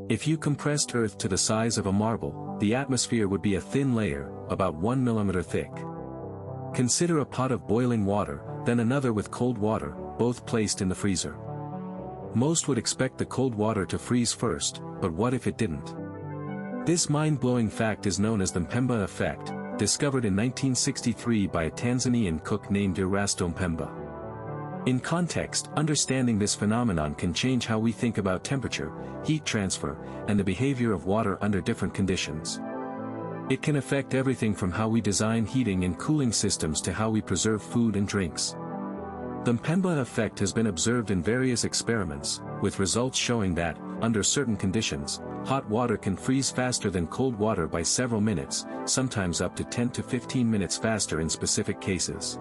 If you compressed Earth to the size of a marble, the atmosphere would be a thin layer, about 1 millimeter thick. Consider a pot of boiling water, then another with cold water, both placed in the freezer. Most would expect the cold water to freeze first, but what if it didn't? This mind-blowing fact is known as the Mpemba Effect, discovered in 1963 by a Tanzanian cook named Mpemba. In context, understanding this phenomenon can change how we think about temperature, heat transfer, and the behavior of water under different conditions. It can affect everything from how we design heating and cooling systems to how we preserve food and drinks. The Mpemba effect has been observed in various experiments, with results showing that, under certain conditions, hot water can freeze faster than cold water by several minutes, sometimes up to 10 to 15 minutes faster in specific cases.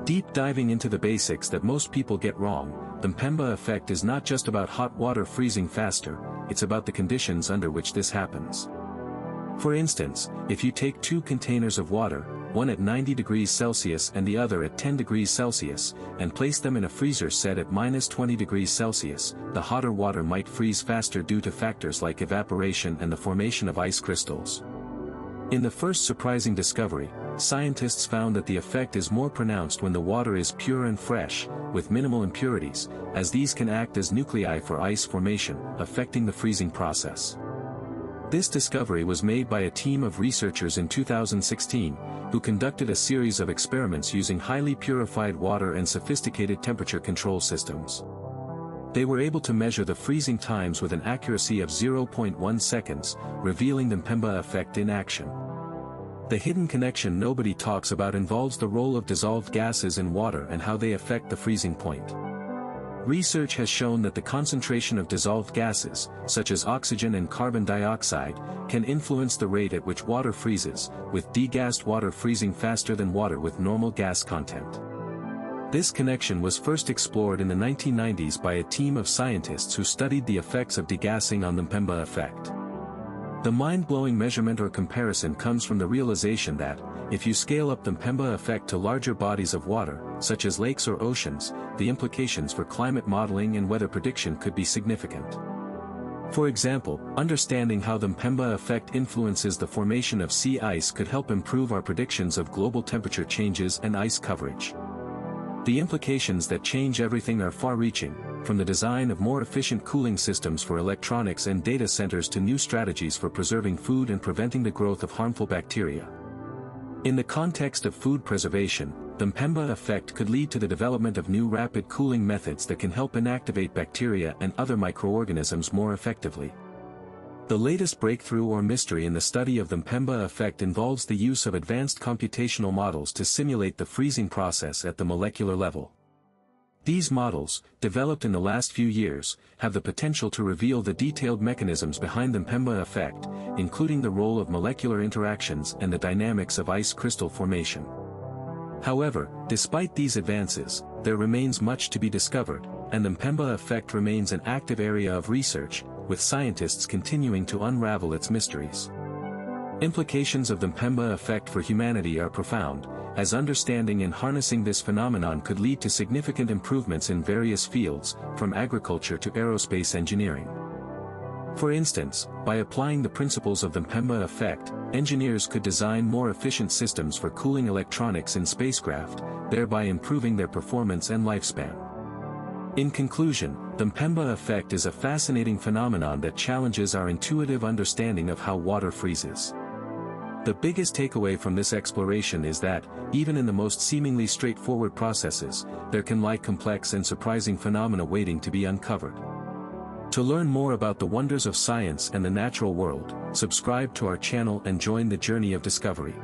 Deep diving into the basics that most people get wrong, the Mpemba effect is not just about hot water freezing faster, it's about the conditions under which this happens. For instance, if you take two containers of water, one at 90 degrees Celsius and the other at 10 degrees Celsius, and place them in a freezer set at -20 degrees Celsius, the hotter water might freeze faster due to factors like evaporation and the formation of ice crystals. In the first surprising discovery, scientists found that the effect is more pronounced when the water is pure and fresh, with minimal impurities, as these can act as nuclei for ice formation, affecting the freezing process. This discovery was made by a team of researchers in 2016, who conducted a series of experiments using highly purified water and sophisticated temperature control systems. They were able to measure the freezing times with an accuracy of 0.1 seconds, revealing the Mpemba effect in action. The hidden connection nobody talks about involves the role of dissolved gases in water and how they affect the freezing point. Research has shown that the concentration of dissolved gases, such as oxygen and carbon dioxide, can influence the rate at which water freezes, with degassed water freezing faster than water with normal gas content. This connection was first explored in the 1990s by a team of scientists who studied the effects of degassing on the Mpemba effect. The mind-blowing measurement or comparison comes from the realization that, if you scale up the Mpemba effect to larger bodies of water, such as lakes or oceans, the implications for climate modeling and weather prediction could be significant. For example, understanding how the Mpemba effect influences the formation of sea ice could help improve our predictions of global temperature changes and ice coverage. The implications that change everything are far-reaching, from the design of more efficient cooling systems for electronics and data centers to new strategies for preserving food and preventing the growth of harmful bacteria. In the context of food preservation, the Mpemba effect could lead to the development of new rapid cooling methods that can help inactivate bacteria and other microorganisms more effectively. The latest breakthrough or mystery in the study of the Mpemba effect involves the use of advanced computational models to simulate the freezing process at the molecular level. These models, developed in the last few years, have the potential to reveal the detailed mechanisms behind the Mpemba effect, including the role of molecular interactions and the dynamics of ice crystal formation. However, despite these advances, there remains much to be discovered, and the Mpemba effect remains an active area of research, with scientists continuing to unravel its mysteries. Implications of the Mpemba effect for humanity are profound, as understanding and harnessing this phenomenon could lead to significant improvements in various fields, from agriculture to aerospace engineering. For instance, by applying the principles of the Mpemba effect, engineers could design more efficient systems for cooling electronics in spacecraft, thereby improving their performance and lifespan. In conclusion, the Mpemba effect is a fascinating phenomenon that challenges our intuitive understanding of how water freezes. The biggest takeaway from this exploration is that, even in the most seemingly straightforward processes, there can lie complex and surprising phenomena waiting to be uncovered. To learn more about the wonders of science and the natural world, subscribe to our channel and join the journey of discovery.